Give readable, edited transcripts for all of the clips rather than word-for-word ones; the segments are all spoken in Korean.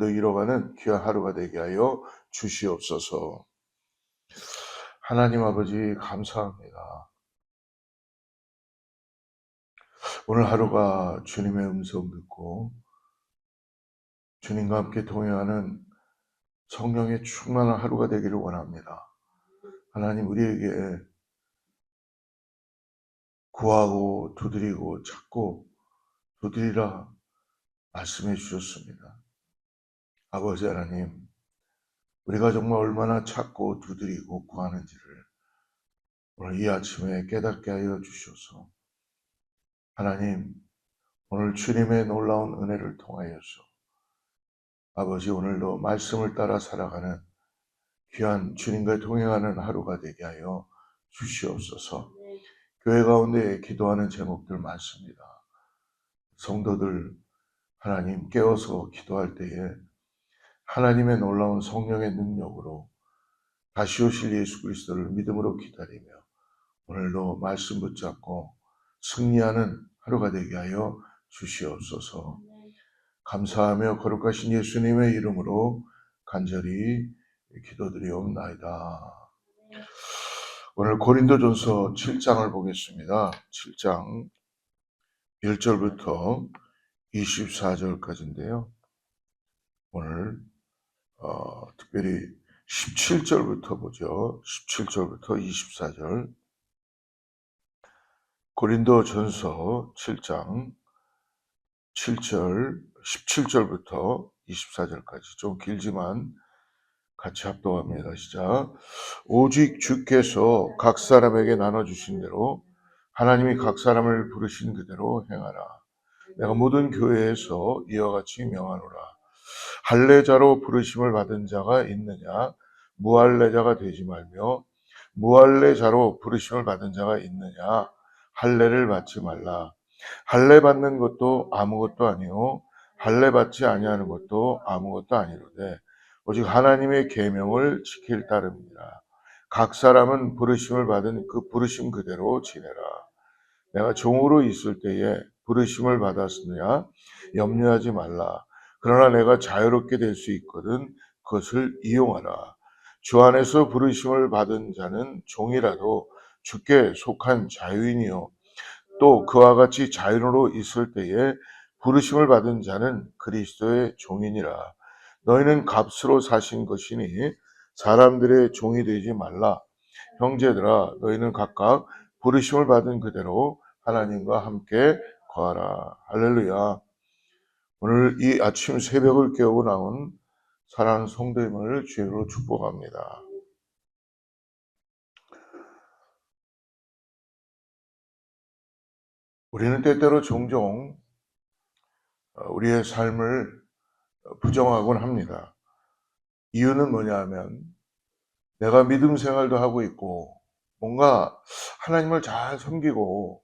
오늘도 이뤄가는 귀한 하루가 되게 하여 주시옵소서. 하나님 아버지 감사합니다. 오늘 하루가 주님의 음성 듣고 주님과 함께 동행하는 성령의 충만한 하루가 되기를 원합니다. 하나님, 우리에게 구하고 두드리고 찾고 두드리라 말씀해 주셨습니다. 아버지 하나님, 우리가 정말 얼마나 찾고 두드리고 구하는지를 오늘 이 아침에 깨닫게 하여 주셔서 하나님, 오늘 주님의 놀라운 은혜를 통하여서 아버지, 오늘도 말씀을 따라 살아가는 귀한 주님과 동행하는 하루가 되게 하여 주시옵소서. 교회 가운데 기도하는 제목들 많습니다. 성도들 하나님 깨어서 기도할 때에 하나님의 놀라운 성령의 능력으로 다시 오실 예수 그리스도를 믿음으로 기다리며 오늘도 말씀 붙잡고 승리하는 하루가 되게 하여 주시옵소서. 감사하며 거룩하신 예수님의 이름으로 간절히 기도드리옵나이다. 오늘 고린도전서 7장을 보겠습니다. 7장 1절부터 24절까지인데요. 오늘 특별히 17절부터 보죠. 17절부터 24절. 고린도전서 7장 7절, 17절부터 24절까지 좀 길지만 같이 합독합니다. 시작. 오직 주께서 각 사람에게 나눠주신 대로 하나님이 각 사람을 부르신 그대로 행하라. 내가 모든 교회에서 이와 같이 명하노라. 할례자로 부르심을 받은 자가 있느냐? 무할례자가 되지 말며 무할례자로 부르심을 받은 자가 있느냐? 할례를 받지 말라. 할례 받는 것도 아무것도 아니요 할례 받지 아니하는 것도 아무것도 아니로되 오직 하나님의 계명을 지킬 따름이니라. 각 사람은 부르심을 받은 그 부르심 그대로 지내라. 내가 종으로 있을 때에 부르심을 받았느냐 염려하지 말라. 그러나 내가 자유롭게 될 수 있거든 그것을 이용하라. 주 안에서 부르심을 받은 자는 종이라도 주께 속한 자유인이요 또 그와 같이 자유로 있을 때에 부르심을 받은 자는 그리스도의 종이니라. 너희는 값으로 사신 것이니 사람들의 종이 되지 말라. 형제들아, 너희는 각각 부르심을 받은 그대로 하나님과 함께 거하라. 할렐루야. 오늘 이 아침 새벽을 깨우고 나온 사랑하는 성도님을 주의로 축복합니다. 우리는 때때로 종종 우리의 삶을 부정하곤 합니다. 이유는 뭐냐 하면 내가 믿음 생활도 하고 있고 뭔가 하나님을 잘 섬기고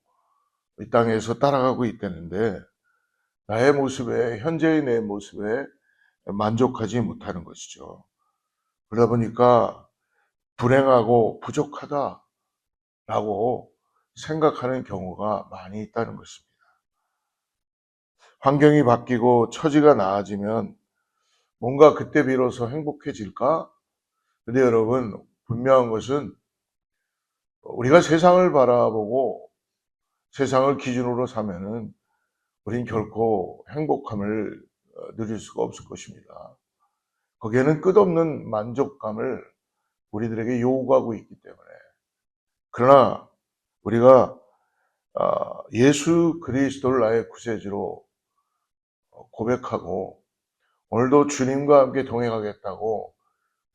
이 땅에서 따라가고 있다는데 나의 모습에, 현재의 내 모습에 만족하지 못하는 것이죠. 그러다 보니까 불행하고 부족하다라고 생각하는 경우가 많이 있다는 것입니다. 환경이 바뀌고 처지가 나아지면 뭔가 그때 비로소 행복해질까? 근데 여러분, 분명한 것은 우리가 세상을 바라보고 세상을 기준으로 삼면은 우린 결코 행복함을 누릴 수가 없을 것입니다. 거기에는 끝없는 만족감을 우리들에게 요구하고 있기 때문에. 그러나 우리가 예수 그리스도를 나의 구세주로 고백하고 오늘도 주님과 함께 동행하겠다고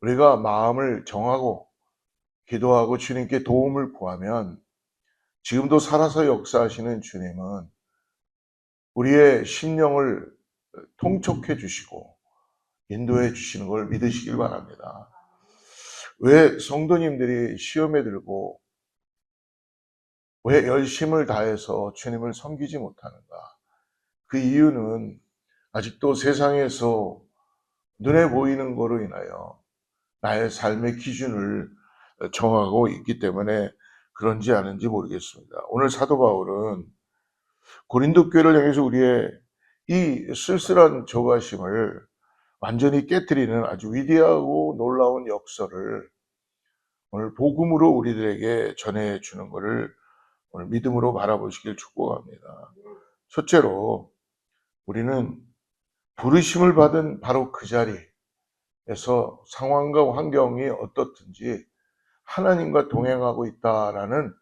우리가 마음을 정하고 기도하고 주님께 도움을 구하면 지금도 살아서 역사하시는 주님은 우리의 심령을 통촉해 주시고 인도해 주시는 걸 믿으시길 바랍니다. 왜 성도님들이 시험에 들고 왜 열심을 다해서 주님을 섬기지 못하는가? 그 이유는 아직도 세상에서 눈에 보이는 거로 인하여 나의 삶의 기준을 정하고 있기 때문에 그런지 아닌지 모르겠습니다. 오늘 사도 바울은 고린도 교회를 향해서 우리의 이 쓸쓸한 조바심을 완전히 깨트리는 아주 위대하고 놀라운 역사를 오늘 복음으로 우리들에게 전해주는 것을 오늘 믿음으로 바라보시길 축복합니다. 첫째로 우리는 부르심을 받은 바로 그 자리에서 상황과 환경이 어떻든지 하나님과 동행하고 있다라는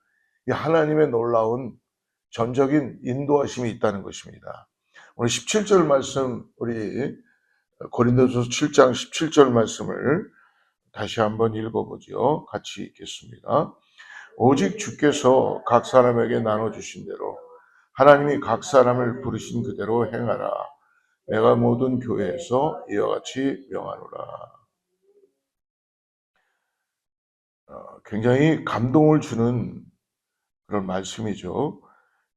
이 하나님의 놀라운 전적인 인도하심이 있다는 것입니다. 오늘 17절 말씀, 우리 고린도서 7장 17절 말씀을 다시 한번 읽어보죠. 같이 읽겠습니다. 오직 주께서 각 사람에게 나눠주신 대로 하나님이 각 사람을 부르신 그대로 행하라. 내가 모든 교회에서 이와 같이 명하노라. 굉장히 감동을 주는 그런 말씀이죠.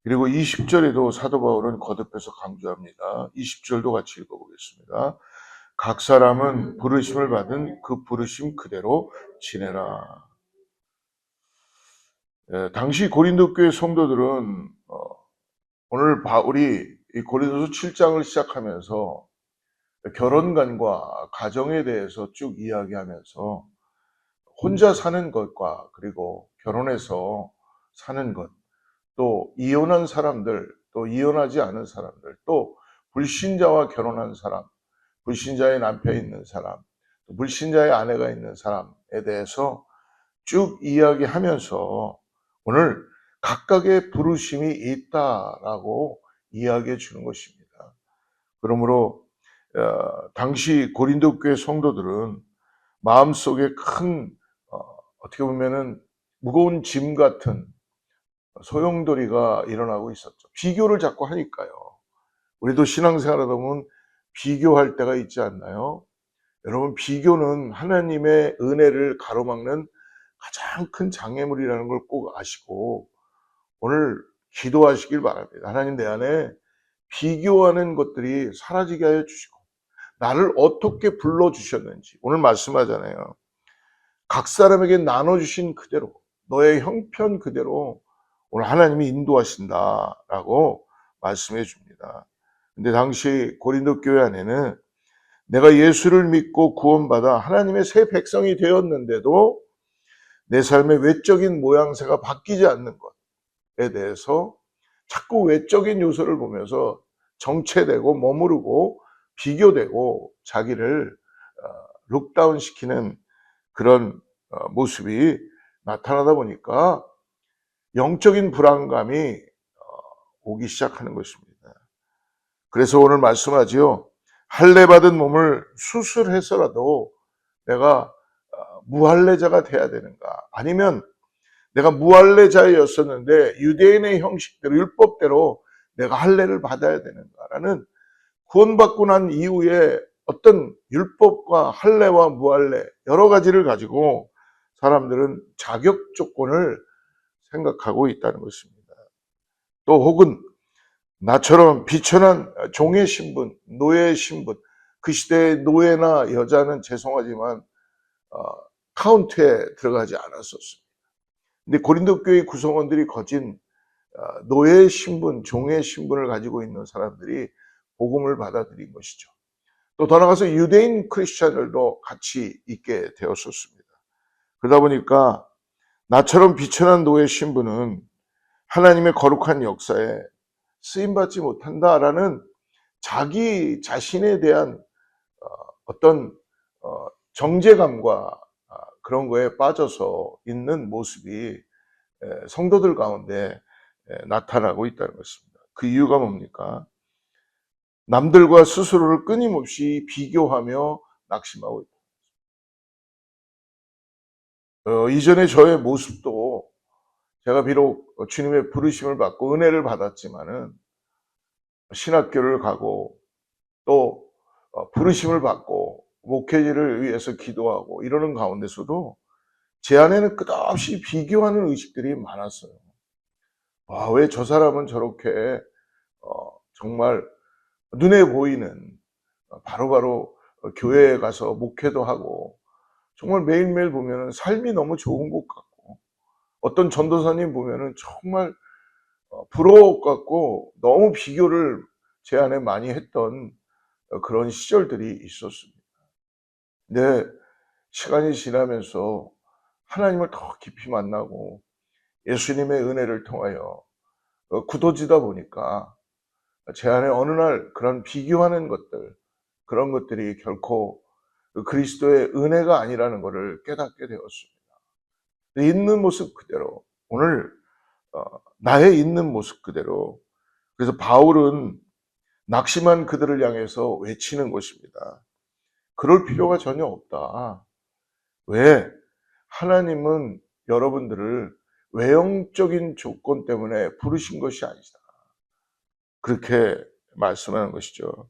그리고 20절에도 사도 바울은 거듭해서 강조합니다. 20절도 같이 읽어보겠습니다. 각 사람은 부르심을 받은 그 부르심 그대로 지내라. 당시 고린도 교회 성도들은 오늘 바울이 이 고린도서 7장을 시작하면서 결혼관과 가정에 대해서 쭉 이야기하면서 혼자 사는 것과 그리고 결혼해서 사는 것, 또 이혼한 사람들, 또 이혼하지 않은 사람들, 또 불신자와 결혼한 사람, 불신자의 남편이 있는 사람, 또 불신자의 아내가 있는 사람에 대해서 쭉 이야기하면서 오늘 각각의 부르심이 있다라고 이야기해 주는 것입니다. 그러므로 당시 고린도 교회 성도들은 마음속에 큰 어떻게 보면은 무거운 짐 같은 소용돌이가 일어나고 있었죠. 비교를 자꾸 하니까요. 우리도 신앙생활하다 보면 비교할 때가 있지 않나요? 여러분, 비교는 하나님의 은혜를 가로막는 가장 큰 장애물이라는 걸 꼭 아시고 오늘 기도하시길 바랍니다. 하나님, 내 안에 비교하는 것들이 사라지게 하여 주시고 나를 어떻게 불러주셨는지 오늘 말씀하잖아요. 각 사람에게 나눠주신 그대로 너의 형편 그대로 오늘 하나님이 인도하신다라고 말씀해 줍니다. 근데 당시 고린도 교회 안에는 내가 예수를 믿고 구원받아 하나님의 새 백성이 되었는데도 내 삶의 외적인 모양새가 바뀌지 않는 것에 대해서 자꾸 외적인 요소를 보면서 정체되고 머무르고 비교되고 자기를 룩다운 시키는 그런 모습이 나타나다 보니까 영적인 불안감이 오기 시작하는 것입니다. 그래서 오늘 말씀하지요. 할례 받은 몸을 수술해서라도 내가 무할례자가 돼야 되는가? 아니면 내가 무할례자였었는데 유대인의 형식대로 율법대로 내가 할례를 받아야 되는가라는 구원받고 난 이후에 어떤 율법과 할례와 무할례 여러 가지를 가지고 사람들은 자격 조건을 생각하고 있다는 것입니다. 또 혹은 나처럼 비천한 종의 신분, 노예의 신분, 그 시대의 노예나 여자는 죄송하지만 카운트에 들어가지 않았었습니다. 근데 고린도 교회 구성원들이 거진 노예의 신분, 종의 신분을 가지고 있는 사람들이 복음을 받아들인 것이죠. 또 더 나아가서 유대인 크리스찬들도 같이 있게 되었었습니다. 그러다 보니까 나처럼 비천한 노예 신분은 하나님의 거룩한 역사에 쓰임받지 못한다라는 자기 자신에 대한 어떤 정죄감과 그런 거에 빠져서 있는 모습이 성도들 가운데 나타나고 있다는 것입니다. 그 이유가 뭡니까? 남들과 스스로를 끊임없이 비교하며 낙심하고 있다. 이전에 저의 모습도 제가 비록 주님의 부르심을 받고 은혜를 받았지만은 신학교를 가고 또 부르심을 받고 목회지를 위해서 기도하고 이러는 가운데서도 제 안에는 끝없이 비교하는 의식들이 많았어요. 왜 저 사람은 저렇게 정말 눈에 보이는 바로바로 교회에 가서 목회도 하고 정말 매일매일 보면은 삶이 너무 좋은 것 같고 어떤 전도사님 보면은 정말 부러워 갖고 너무 비교를 제 안에 많이 했던 그런 시절들이 있었습니다. 근데 시간이 지나면서 하나님을 더 깊이 만나고 예수님의 은혜를 통하여 굳어지다 보니까 제 안에 어느 날 그런 비교하는 것들, 그런 것들이 결코 그리스도의 은혜가 아니라는 것을 깨닫게 되었습니다. 있는 모습 그대로, 오늘 나의 있는 모습 그대로. 그래서 바울은 낙심한 그들을 향해서 외치는 것입니다. 그럴 필요가 전혀 없다. 왜? 하나님은 여러분들을 외형적인 조건 때문에 부르신 것이 아니다. 그렇게 말씀하는 것이죠.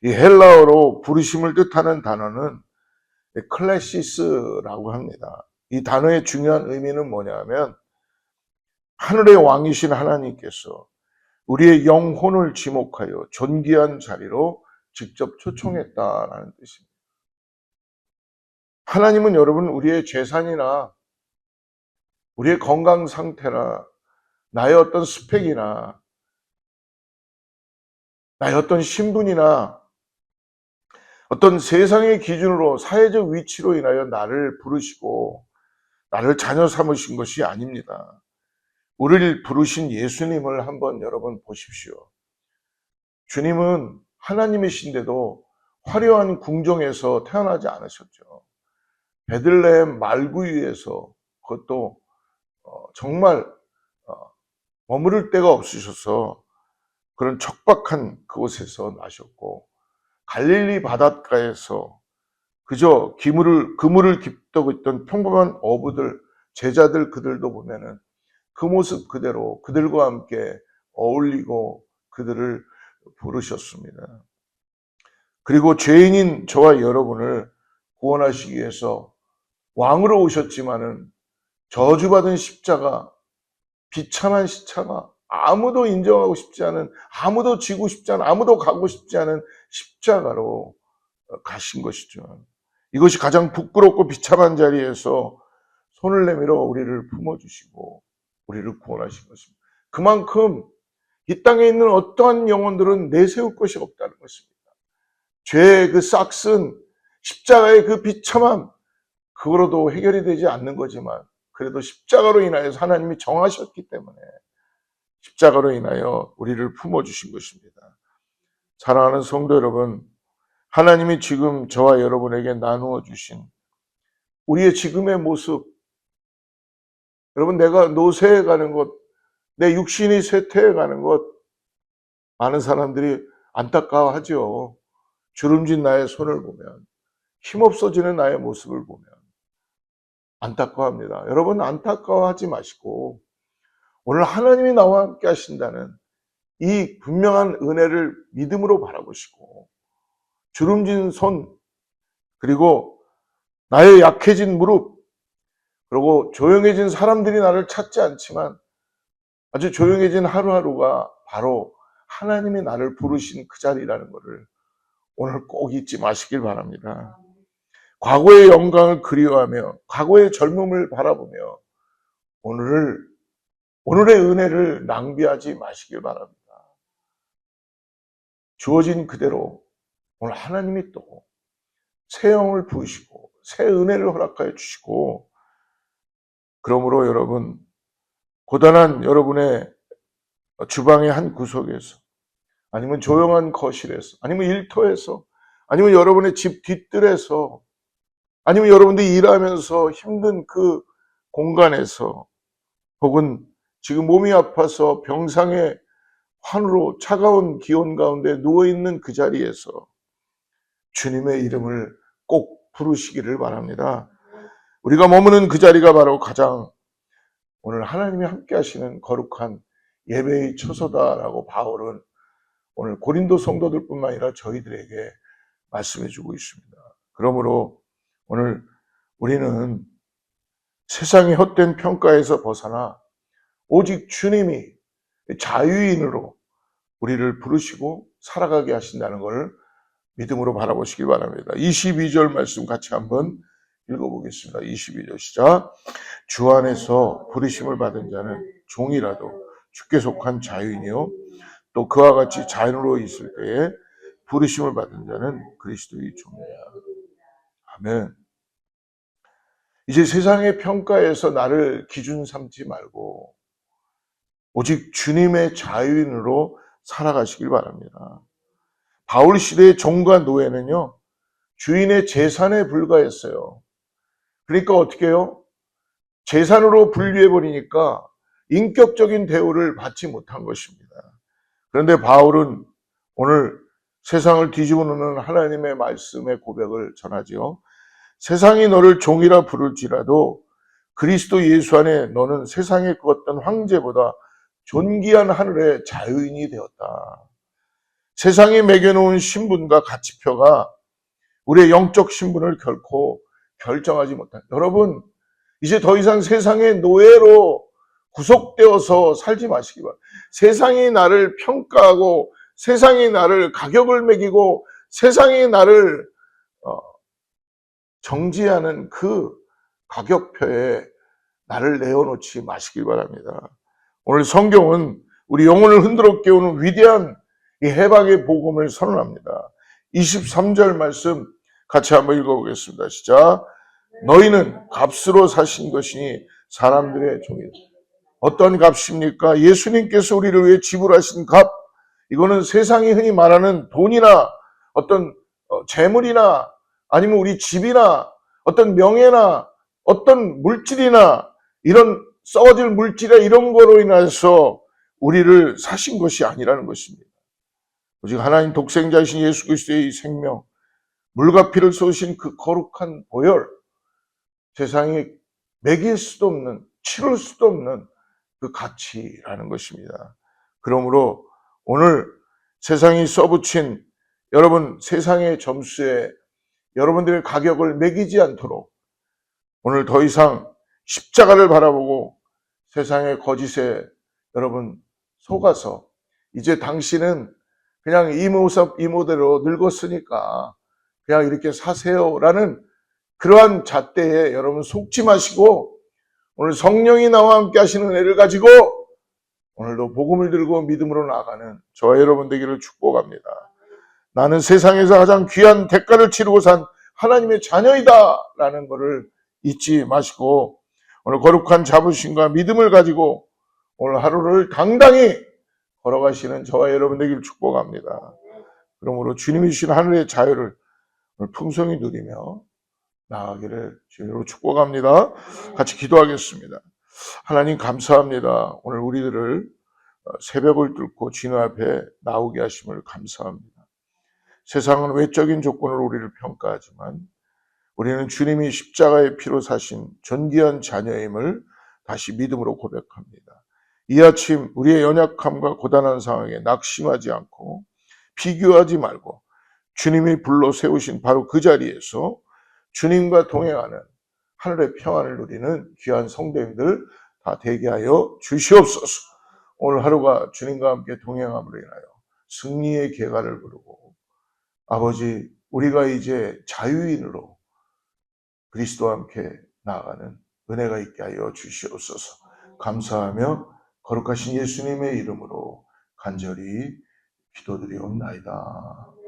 이 헬라어로 부르심을 뜻하는 단어는 클래시스라고 합니다. 이 단어의 중요한 의미는 뭐냐면 하늘의 왕이신 하나님께서 우리의 영혼을 지목하여 존귀한 자리로 직접 초청했다라는 뜻입니다. 하나님은 여러분 우리의 재산이나 우리의 건강 상태나 나의 어떤 스펙이나 나의 어떤 신분이나 어떤 세상의 기준으로 사회적 위치로 인하여 나를 부르시고 나를 자녀 삼으신 것이 아닙니다. 우리를 부르신 예수님을 한번 여러분 보십시오. 주님은 하나님이신데도 화려한 궁정에서 태어나지 않으셨죠. 베들레헴 말구유에서, 그것도 정말 머무를 데가 없으셔서 그런 척박한 그곳에서 나셨고, 갈릴리 바닷가에서 그저 그물을 깁고 있던 평범한 어부들, 제자들, 그들도 보면은 그 모습 그대로 그들과 함께 어울리고 그들을 부르셨습니다. 그리고 죄인인 저와 여러분을 구원하시기 위해서 왕으로 오셨지만은 저주받은 십자가, 비참한 십자가, 아무도 인정하고 싶지 않은, 아무도 지고 싶지 않은, 아무도 가고 싶지 않은 십자가로 가신 것이죠. 이것이 가장 부끄럽고 비참한 자리에서 손을 내밀어 우리를 품어주시고 우리를 구원하신 것입니다. 그만큼 이 땅에 있는 어떠한 영혼들은 내세울 것이 없다는 것입니다. 죄의 그 싹슨, 십자가의 그 비참함, 그거로도 해결이 되지 않는 거지만 그래도 십자가로 인하여서 하나님이 정하셨기 때문에 십자가로 인하여 우리를 품어주신 것입니다. 사랑하는 성도 여러분, 하나님이 지금 저와 여러분에게 나누어 주신 우리의 지금의 모습, 여러분, 내가 노쇠해 가는 것, 내 육신이 쇠퇴해 가는 것, 많은 사람들이 안타까워하죠. 주름진 나의 손을 보면, 힘없어지는 나의 모습을 보면 안타까워합니다. 여러분, 안타까워하지 마시고 오늘 하나님이 나와 함께 하신다는 이 분명한 은혜를 믿음으로 바라보시고, 주름진 손, 그리고 나의 약해진 무릎, 그리고 조용해진 사람들이 나를 찾지 않지만 아주 조용해진 하루하루가 바로 하나님이 나를 부르신 그 자리라는 것을 오늘 꼭 잊지 마시길 바랍니다. 과거의 영광을 그리워하며 과거의 젊음을 바라보며 오늘의 은혜를 낭비하지 마시길 바랍니다. 주어진 그대로 오늘 하나님이 또 새 영을 부으시고 새 은혜를 허락하여 주시고, 그러므로 여러분, 고단한 여러분의 주방의 한 구석에서, 아니면 조용한 거실에서, 아니면 일터에서, 아니면 여러분의 집 뒷뜰에서, 아니면 여러분들이 일하면서 힘든 그 공간에서, 혹은 지금 몸이 아파서 병상에 환으로 차가운 기온 가운데 누워있는 그 자리에서 주님의 이름을 꼭 부르시기를 바랍니다. 우리가 머무는 그 자리가 바로 가장 오늘 하나님이 함께 하시는 거룩한 예배의 처소다라고 바울은 오늘 고린도 성도들뿐만 아니라 저희들에게 말씀해 주고 있습니다. 그러므로 오늘 우리는 세상의 헛된 평가에서 벗어나 오직 주님이 자유인으로 우리를 부르시고 살아가게 하신다는 것을 믿음으로 바라보시기 바랍니다. 22절 말씀 같이 한번 읽어보겠습니다. 22절 시작. 주 안에서 부르심을 받은 자는 종이라도 주께 속한 자유인이요 또 그와 같이 자유로 있을 때에 부르심을 받은 자는 그리스도의 종이야. 아멘. 이제 세상의 평가에서 나를 기준 삼지 말고 오직 주님의 자유인으로 살아가시길 바랍니다. 바울 시대의 종과 노예는요, 주인의 재산에 불과했어요. 그러니까 어떻게 해요? 재산으로 분류해버리니까 인격적인 대우를 받지 못한 것입니다. 그런데 바울은 오늘 세상을 뒤집어 놓는 하나님의 말씀의 고백을 전하지요. 세상이 너를 종이라 부를지라도 그리스도 예수 안에 너는 세상의 그 어떤 황제보다 존귀한 하늘의 자유인이 되었다. 세상이 매겨놓은 신분과 가치표가 우리의 영적 신분을 결코 결정하지 못한다. 여러분, 이제 더 이상 세상의 노예로 구속되어서 살지 마시기 바랍니다. 세상이 나를 평가하고 세상이 나를 가격을 매기고 세상이 나를 정지하는 그 가격표에 나를 내어놓지 마시길 바랍니다. 오늘 성경은 우리 영혼을 흔들어 깨우는 위대한 이 해방의 복음을 선언합니다. 23절 말씀 같이 한번 읽어보겠습니다. 시작. 너희는 값으로 사신 것이니 사람들의 종이다. 어떤 값입니까? 예수님께서 우리를 위해 지불하신 값. 이거는 세상이 흔히 말하는 돈이나 어떤 재물이나 아니면 우리 집이나 어떤 명예나 어떤 물질이나 이런 썩어질 물질이나 이런 거로 인해서 우리를 사신 것이 아니라는 것입니다. 오직 하나님 독생자이신 예수 그리스도의 생명, 물과 피를 쏟으신 그 거룩한 보혈, 세상이 매길 수도 없는, 치를 수도 없는 그 가치라는 것입니다. 그러므로 오늘 세상이 써붙인 여러분 세상의 점수에 여러분들의 가격을 매기지 않도록 오늘 더 이상 십자가를 바라보고 세상의 거짓에 여러분 속아서 이제 당신은 그냥 이 모습 이 모델로 늙었으니까 그냥 이렇게 사세요라는 그러한 잣대에 여러분 속지 마시고 오늘 성령이 나와 함께 하시는 은혜를 가지고 오늘도 복음을 들고 믿음으로 나아가는 저와 여러분 되기를 축복합니다. 나는 세상에서 가장 귀한 대가를 치르고 산 하나님의 자녀이다 라는 것을 잊지 마시고 오늘 거룩한 자부심과 믿음을 가지고 오늘 하루를 당당히 걸어가시는 저와 여러분 되기를 축복합니다. 그러므로 주님이 주신 하늘의 자유를 오늘 풍성히 누리며 나아가기를 주님으로 축복합니다. 같이 기도하겠습니다. 하나님 감사합니다. 오늘 우리들을 새벽을 뚫고 주님 앞에 나오게 하심을 감사합니다. 세상은 외적인 조건으로 우리를 평가하지만 우리는 주님이 십자가의 피로 사신 존귀한 자녀임을 다시 믿음으로 고백합니다. 이 아침 우리의 연약함과 고단한 상황에 낙심하지 않고 비교하지 말고 주님이 불러 세우신 바로 그 자리에서 주님과 동행하는 하늘의 평안을 누리는 귀한 성도님들 다 되게 하여 주시옵소서. 오늘 하루가 주님과 함께 동행함으로 인하여 승리의 계가를 부르고 아버지 우리가 이제 자유인으로 그리스도와 함께 나아가는 은혜가 있게 하여 주시옵소서. 감사하며 거룩하신 예수님의 이름으로 간절히 기도드리옵나이다.